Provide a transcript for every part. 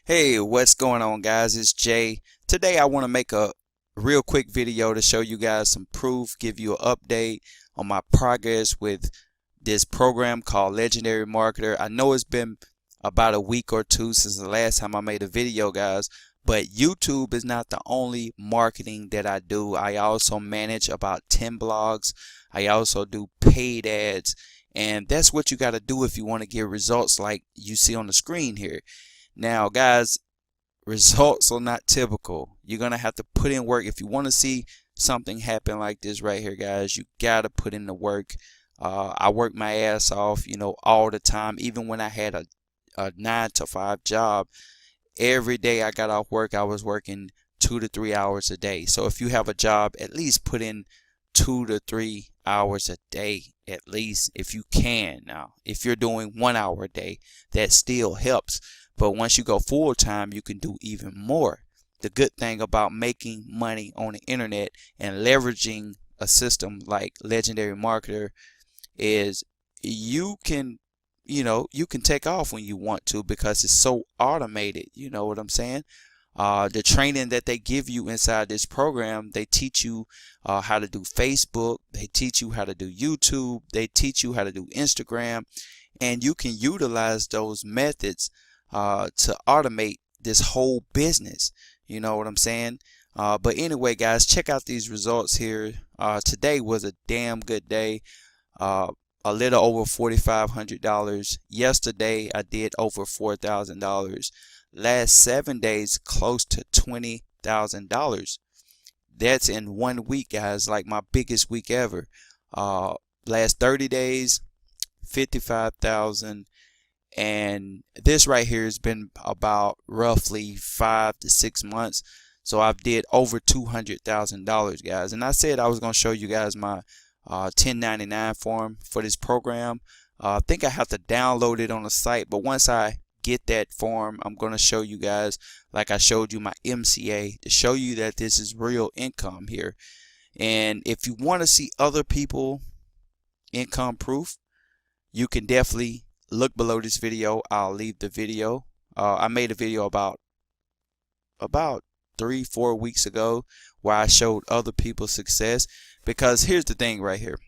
Hey, what's going on, guys? It's Jay. Today I want to make a real quick video to show you guys some proof, give you an update on my progress with this program called Legendary Marketer. I know it's been about a week or two since the last time I made a video, guys, but YouTube is not the only marketing that I do. I also manage about 10 blogs. I also do paid ads, and that's what you got to do if you want to get results like you see on the screen here. Now, guys, results are not typical. You're going to have to put in work. If you want to see something happen like this right here, guys, you got to put in the work. I work my ass off, all the time. Even when I had a 9 to 5 job, every day I got off work, I was working 2 to 3 hours a day. So if you have a job, at least put in 2 to 3 hours a day, at least, if you can. Now, if you're doing 1 hour a day, that still helps. But once you go full time, you can do even more. The good thing about making money on the internet and leveraging a system like Legendary Marketer is you can, you can take off when you want to because it's so automated. You know what I'm saying? The training that they give you inside this program, they teach you how to do Facebook, they teach you how to do YouTube, they teach you how to do Instagram, and you can utilize those methods to automate this whole business. You know what I'm saying? But anyway, guys, check out these results here. Today was a damn good day. A little over $4,500. Yesterday I did over $4,000. Last 7 days close to $20,000. That's in 1 week, guys, like my biggest week ever. Last 30 days, 55,000. And this right here has been about roughly 5 to 6 months. So I've did over $200,000, guys. And I said I was going to show you guys my 1099 form for this program. I think I have to download it on the site, but once I get that form, I'm going to show you guys, like I showed you my MCA, to show you that this is real income here. And if you want to see other people income proof, you can definitely look below this video. I'll leave the video. I made a video about 3-4 weeks ago where I showed other people's success. Because here's the thing right here.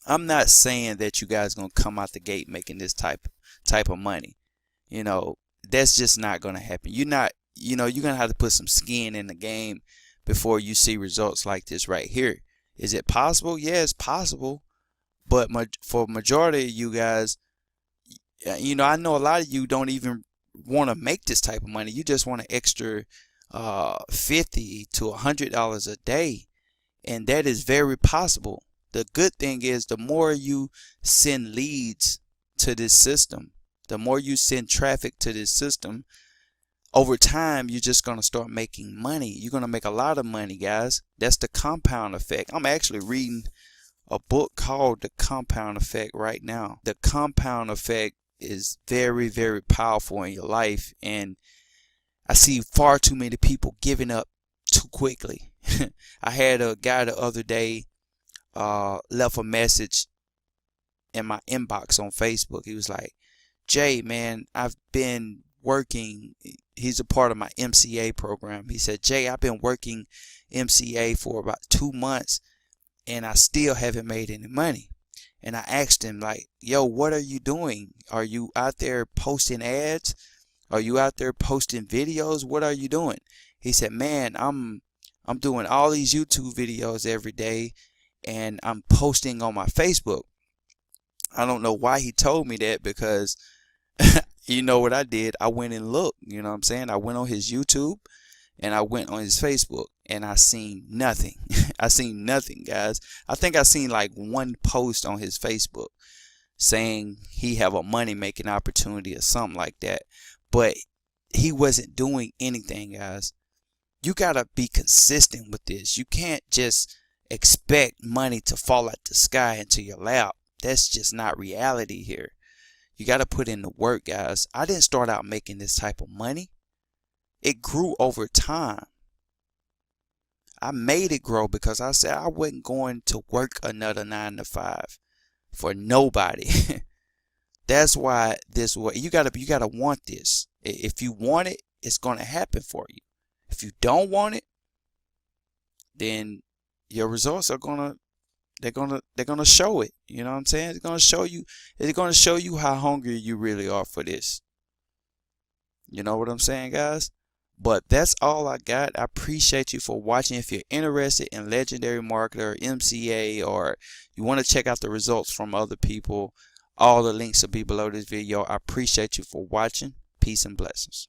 I'm not saying that you guys gonna come out the gate making this type of money. That's just not gonna happen. You're gonna have to put some skin in the game before you see results like this right here. Is it possible? Yeah, it's possible. But for majority of you guys, I know a lot of you don't even want to make this type of money. You just want an extra $50 to $100 a day, and that is very possible. The good thing is, the more you send leads to this system, the more you send traffic to this system, over time you're just going to start making money. You're going to make a lot of money, guys. That's the compound effect. I'm actually reading a book called The Compound Effect right now. The compound effect is very, very powerful in your life, and I see far too many people giving up too quickly. I had a guy the other day left a message in my inbox on Facebook. He was like, Jay, man, I've been working. He's a part of my MCA program. He said, Jay, I've been working MCA for about 2 months and I still haven't made any money. And I asked him, like, yo, what are you doing? Are you out there posting ads? Are you out there posting videos? What are you doing? He said, man, I'm doing all these YouTube videos every day, and I'm posting on my Facebook. I don't know why he told me that, because you know what I did? I went and looked. You know what I'm saying? I went on his YouTube and I went on his Facebook, and I seen nothing. I seen nothing, guys. I think I seen like one post on his Facebook saying he have a money making opportunity or something like that, but he wasn't doing anything, guys. You gotta be consistent with this. You can't just expect money to fall out the sky into your lap. That's just not reality here. You gotta put in the work, guys. I didn't start out making this type of money. It grew over time. I made it grow because I said I wasn't going to work another 9 to 5 for nobody. That's why this way you gotta want this. If you want it, it's gonna happen for you. If you don't want it, then your results are they're gonna show it. You know what I'm saying? It's gonna show you how hungry you really are for this. You know what I'm saying, guys? But that's all I got. I appreciate you for watching. If you're interested in Legendary Marketer, MCA, or you want to check out the results from other people, all the links will be below this video. I appreciate you for watching. Peace and blessings.